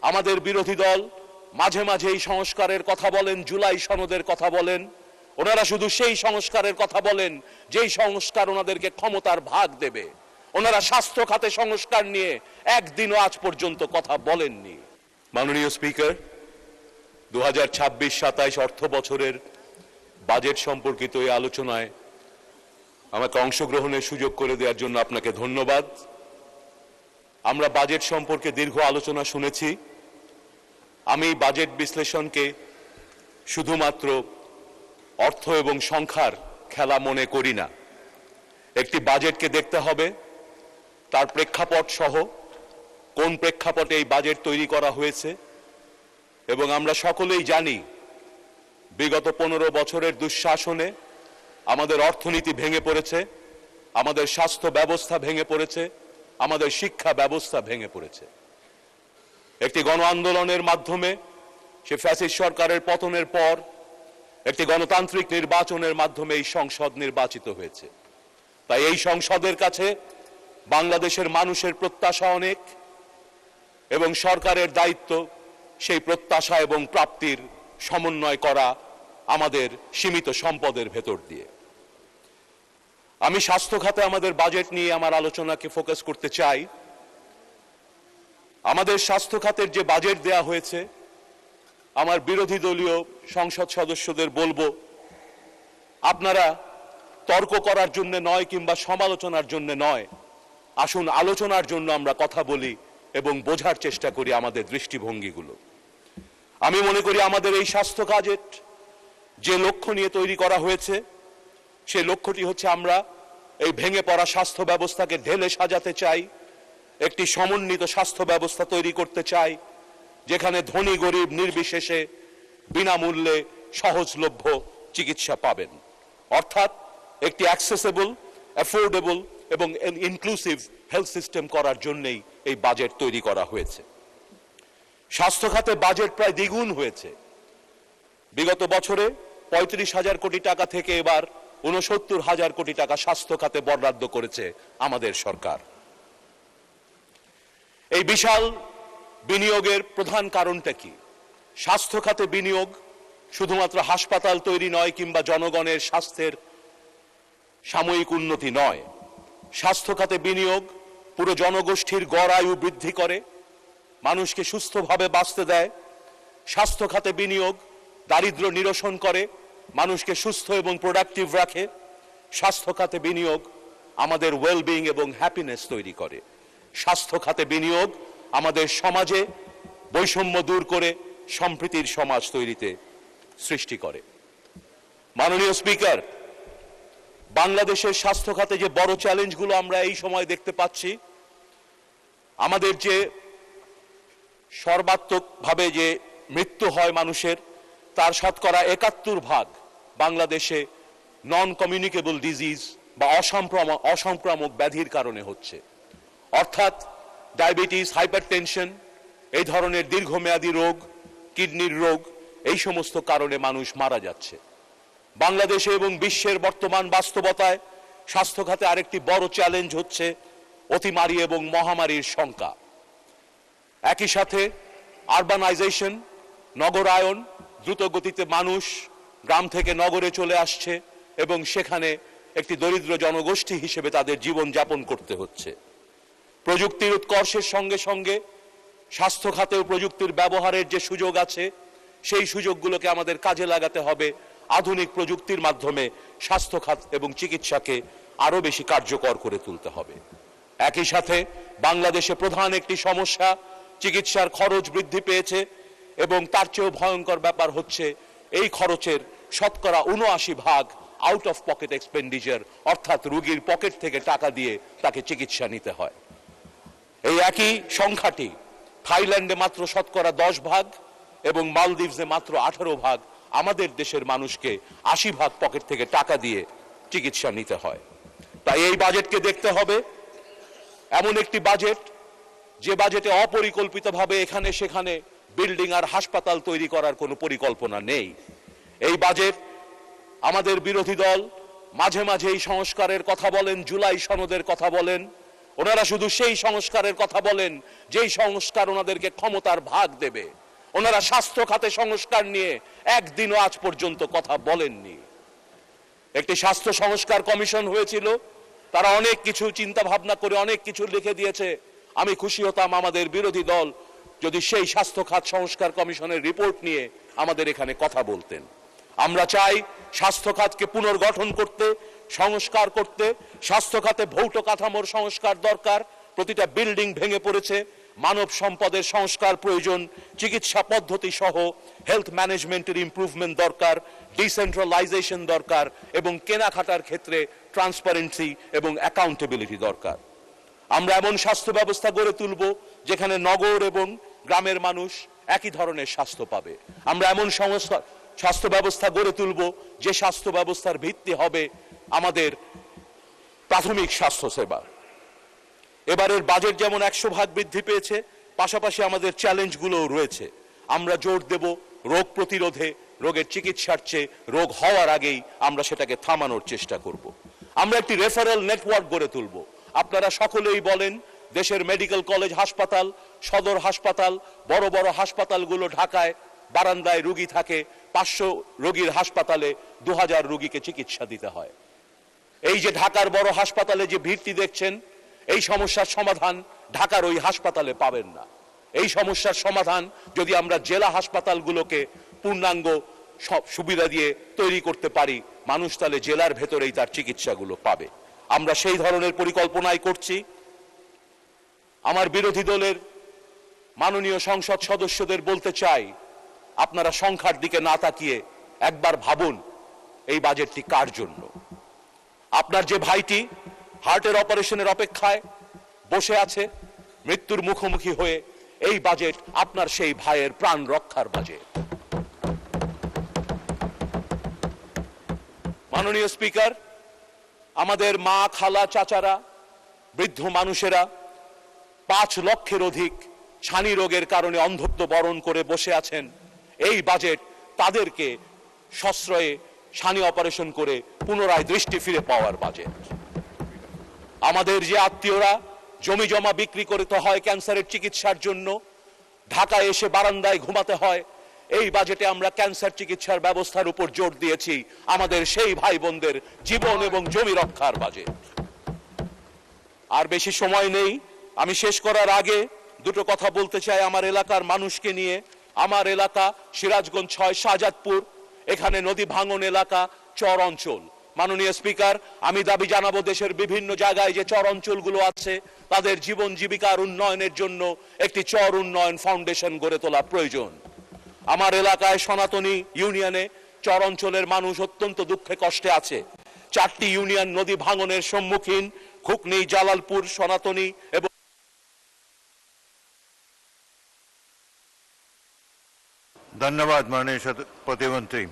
আমাদের বিরোধী দল মাঝে মাঝে এই সংস্কারের কথা বলেন, জুলাই সনদের কথা বলেন। ওনারা শুধু সেই সংস্কারের কথা বলেন যেই সংস্কার ওনাদেরকে ক্ষমতার ভাগ দেবে। ওনারা স্বাস্থ্য খাতে সংস্কার নিয়ে একদিনও আজ পর্যন্ত কথা বলেননি। মাননীয় স্পিকার, 2026-27 অর্থ বছরের বাজেট সম্পর্কিত এই আলোচনায় আমাকে অংশগ্রহণের সুযোগ করে দেওয়ার জন্য আপনাকে ধন্যবাদ। আমরা বাজেট সম্পর্কে দীর্ঘ আলোচনা শুনেছি। আমি বাজেট বিশ্লেষণকে শুধুমাত্র অর্থ এবং সংখ্যার খেলা মনে করি না। একটি বাজেটকে দেখতে হবে তার প্রেক্ষাপট সহ, কোন প্রেক্ষাপটে এই বাজেট তৈরি করা হয়েছে। এবং আমরা সকলেই জানি বিগত 15 বছরের দুঃশাসনে আমাদের অর্থনীতি ভেঙে পড়েছে, আমাদের স্বাস্থ্য ব্যবস্থা ভেঙে পড়েছে, আমাদের শিক্ষা ব্যবস্থা ভেঙে পড়েছে। একটি গণ আন্দোলনের মাধ্যমে, সে ফ্যাসিস্ট সরকারের পতনের পর একটি গণতান্ত্রিক নির্বাচনের মাধ্যমে এই সংসদ নির্বাচিত হয়েছে। তাই এই সংসদের কাছে বাংলাদেশের মানুষের প্রত্যাশা অনেক, এবং সরকারের দায়িত্ব সেই প্রত্যাশা এবং প্রাপ্তির সমন্বয় করা আমাদের সীমিত সম্পদের ভেতর দিয়ে। আমি স্বাস্থ্য খাতে আমাদের বাজেট নিয়ে আমার আলোচনাকে ফোকাস করতে চাই। আমাদের স্বাস্থ্য খাতের যে বাজেট দেয়া হয়েছে, আমার বিরোধী দলীয় সংসদ সদস্যদের বলবো, আপনারা তর্ক করার জন্য নয় কিংবা সমালোচনার জন্য নয়, আসুন আলোচনার জন্য আমরা কথা বলি এবং বোঝার চেষ্টা করি আমাদের দৃষ্টিভঙ্গিগুলো। আমি মনে করি আমাদের এই স্বাস্থ্য বাজেট যে লক্ষ্য নিয়ে তৈরি করা হয়েছে, সেই লক্ষ্যটি হচ্ছে আমরা এই ভেঙে পড়া স্বাস্থ্য ব্যবস্থাকে ঢেলে সাজাতে চাই, একটি সমন্বিত স্বাস্থ্য ব্যবস্থা তৈরি করতে চাই, যেখানে ধনী গরিব নির্বিশেষে বিনামূল্যে সহজলভ্য চিকিৎসা পাবেন। অর্থাৎ একটি অ্যাক্সেসেবল, অ্যাফোর্ডেবল এবং ইনক্লুসিভ হেলথ সিস্টেম করার জন্যই এই বাজেট তৈরি করা হয়েছে। স্বাস্থ্য খাতে বাজেট প্রায় দ্বিগুণ হয়েছে। বিগত বছরে 35,000 কোটি টাকা থেকে এবার 69,000 কোটি টাকা স্বাস্থ্য খাতে বরাদ্দ করেছে আমাদের সরকার। এই বিশাল বিনিয়োগের প্রধান কারণটা কি? স্বাস্থ্য খাতে বিনিয়োগ শুধুমাত্র হাসপাতাল তৈরি নয় কিংবা জনগণের স্বাস্থ্যের সাময়িক উন্নতি নয়। স্বাস্থ্য খাতে বিনিয়োগ পুরো জনগোষ্ঠীর গড় আয়ু বৃদ্ধি করে, মানুষকে সুস্থভাবে বাঁচতে দেয়। স্বাস্থ্য খাতে বিনিয়োগ দারিদ্র্য নিরসন করে, মানুষকে সুস্থ এবং প্রোডাক্টিভ রাখে। স্বাস্থ্য খাতে বিনিয়োগ আমাদের ওয়েলবিং এবং হ্যাপিনেস তৈরি করে। স্বাস্থ্য খাতে বিনিয়োগ আমাদের সমাজে বৈষম্য দূর করে সম্প্রীতির সমাজ তৈরিতে সৃষ্টি করে। মাননীয় স্পিকার, বাংলাদেশের স্বাস্থ্য খাতে যে বড় চ্যালেঞ্জগুলো আমরা এই সময় দেখতে পাচ্ছি, আমাদের যে সর্বাত্মকভাবে যে মৃত্যু হয় মানুষের, তার শতকরা 71% বাংলাদেশে নন কমিউনিকেবল ডিজিজ বা অসংক্রামক ব্যাধির কারণে হচ্ছে। অর্থাৎ ডায়াবেটিস, হাইপারটেনশন, এই ধরনের দীর্ঘমেয়াদী রোগ, কিডনির রোগ, এই সমস্ত কারণে মানুষ মারা যাচ্ছে। বাংলাদেশে এবং বিশ্বের বর্তমান বাস্তবতায় স্বাস্থ্য খাতে আরেকটি বড় চ্যালেঞ্জ হচ্ছে অতিমারী এবং মহামারীর শঙ্কা। একই সাথে আরবানাইজেশন, নগরায়ন, দ্রুত গতিতে মানুষ গ্রাম থেকে নগরে চলে আসছে এবং সেখানে একটি দরিদ্র জনগোষ্ঠী হিসেবে তাদের জীবন যাপন করতে হচ্ছে। প্রযুক্তির উৎকর্ষের সঙ্গে সঙ্গে স্বাস্থ্য খাতেও প্রযুক্তির ব্যবহারের যে সুযোগ আছে, সেই সুযোগগুলোকে আমাদের কাজে লাগাতে হবে। আধুনিক প্রযুক্তির মাধ্যমে স্বাস্থ্য খাত এবং চিকিৎসাকে আরো বেশি কার্যকর করে তুলতে হবে। একই সাথে বাংলাদেশে প্রধান একটি সমস্যা, চিকিৎসার খরচ বৃদ্ধি পেয়েছে এবং তার চেয়েও ভয়ঙ্কর ব্যাপার হচ্ছে এই খরচের শতকরা 79% আউট অফ পকেট এক্সপেন্ডিচার, অর্থাৎ রোগীর পকেট থেকে টাকা দিয়ে তাকে চিকিৎসা নিতে হয়। এই একই সংখ্যাটি থাইল্যান্ডে মাত্র শতকরা 10% এবং মালদ্বীপসে মাত্র 18% আমাদের দেশের মানুষকে 80% পকেট থেকে টাকা দিয়ে চিকিৎসা নিতে হয়। তাই এই বাজেটকে দেখতে হবে এমন একটি বাজেট, যে বাজেটে অপরিকল্পিতভাবে এখানে সেখানে বিল্ডিং আর হাসপাতাল তৈরি করার কোনো পরিকল্পনা নেই। এই বাজেট আমাদের বিরোধী দল মাঝে মাঝে এই সংস্কারের কথা বলেন, জুলাই সনদের কথা বলেন। ওনারা শুধু সেই সংস্কারের কথা বলেন যেই সংস্কার ওনাদেরকে ক্ষমতার ভাগ দেবে। ওনারা স্বাস্থ্য খাতে সংস্কার নিয়ে একদিনও আজ পর্যন্ত কথা বলেননি। একটি স্বাস্থ্য সংস্কার কমিশন হয়েছিল, তারা অনেক কিছু চিন্তা ভাবনা করে অনেক কিছু লিখে দিয়েছে। আমি খুশি হতাম আমাদের বিরোধী দল যদি সেই স্বাস্থ্য খাত সংস্কার কমিশনের রিপোর্ট নিয়ে আমাদের এখানে কথা বলতেন। আমরা চাই স্বাস্থ্য খাতকে পুনর্গঠন করতে, সংস্কার করতে। স্বাস্থ্য খাতে ভৌত কাঠামোর সংস্কার দরকার, প্রতিটা বিল্ডিং ভেঙে পড়েছে। মানব সম্পদের সংস্কার প্রয়োজন, চিকিৎসা পদ্ধতি সহ হেলথ ম্যানেজমেন্টের ইমপ্রুভমেন্ট দরকার, ডিসেন্ট্রালাইজেশন দরকার এবং কেনাকাটার ক্ষেত্রে ট্রান্সপারেন্সি এবং অ্যাকাউন্টেবিলিটি দরকার। আমরা এমন স্বাস্থ্য ব্যবস্থা গড়ে তুলব যেখানে নগর এবং গ্রামের মানুষ একই ধরনের স্বাস্থ্য পাবে। আমরা এমন স্বাস্থ্য ব্যবস্থা গড়ে তুলব যে স্বাস্থ্য ব্যবস্থার ভিত্তি হবে আমাদের প্রাথমিক স্বাস্থ্য সেবা। এবারের বাজেট যেমন 100% বৃদ্ধি পেয়েছে, পাশাপাশি আমাদের চ্যালেঞ্জগুলোও রয়েছে। আমরা জোর দেব রোগ প্রতিরোধে, রোগের চিকিৎসার চেয়ে রোগ হওয়ার আগেই আমরা সেটাকে থামানোর চেষ্টা করব। আমরা একটি রেফারেল নেটওয়ার্ক গড়ে তুলব। আপনারা সকলেই বলেন দেশের মেডিকেল কলেজ হাসপাতাল, সদর হাসপাতাল, বড় বড় হাসপাতালগুলো ঢাকায় বারান্দায় রোগী থাকে, 500 রোগীর হাসপাতালে 2000 রোগীকে চিকিৎসা দিতে হয়। এই যে ঢাকার বড় হাসপাতালে যে ভিড়টি দেখছেন, এই সমস্যার সমাধান ঢাকার ওই হাসপাতালে পাবেন না। এই সমস্যার সমাধান যদি আমরা জেলা হাসপাতালগুলোকে পূর্ণাঙ্গ সব সুবিধা দিয়ে তৈরি করতে পারি, মানুষ তাহলে জেলার ভেতরেই তার চিকিৎসাগুলো পাবে। আমরা সেই ধরনের পরিকল্পনাই করছি। আমার বিরোধী দলের মাননীয় সংসদ সদস্যদের বলতে চাই, আপনারা সংখ্যার দিকে না তাকিয়ে একবার ভাবুন এই বাজেটটি কার জন্য। আপনার যে ভাইটি হার্টের অপারেশনের অপেক্ষায় বসে আছে, মৃত্যুর মুখোমুখি হয়ে, এই বাজেট আপনার সেই ভাইয়ের প্রাণ রক্ষার বাজেট। মাননীয় স্পিকার, আমাদের মা, খালা, চাচারা, বৃদ্ধ মানুষেরা 5 লক্ষের অধিক ছানি রোগের কারণে অন্ধত্ব বরণ করে বসে আছেন। এই বাজেট তাদেরকে সশ্রয়ে ছানি অপারেশন করে পুনরায় দৃষ্টি ফিরে পাওয়ার বাজেট। আমাদের যে আত্মীয়রা জমি জমা বিক্রি করতে হয় ক্যান্সারের চিকিৎসার জন্য, ঢাকায় এসে বারান্দায় ঘুমাতে হয়, এই বাজেটে আমরা ক্যান্সার চিকিৎসার ব্যবস্থার উপর জোর দিয়েছি। আমাদের সেই ভাই বোনদের জীবন এবং জমি রক্ষার বাজেট। আর বেশি সময় নেই, আমি শেষ করার আগে দুটো কথা বলতে চাই আমার এলাকার মানুষকে নিয়ে। আমার এলাকা সিরাজগঞ্জ 6 শাহজাদপুর, এখানে নদী ভাঙন এলাকা, চর অঞ্চল। মাননীয় স্পিকার, আমি দাবি জানাবো দেশের বিভিন্ন জায়গায় যে চর অঞ্চলগুলো আছে তাদের জীবন জীবিকার উন্নয়নের জন্য একটি চর উন্নয়ন ফাউন্ডেশন গড়ে তোলা প্রয়োজন। আমার এলাকায় সনাতনী ইউনিয়নে চর অঞ্চলের মানুষ অত্যন্ত দুঃখে কষ্টে আছে। 4টি ইউনিয়ন নদী ভাঙনের সম্মুখীন, খুকনি, জালালপুর, সনাতনী এবং ধন্যবাদ মাননীয় প্রতিমন্ত্রী।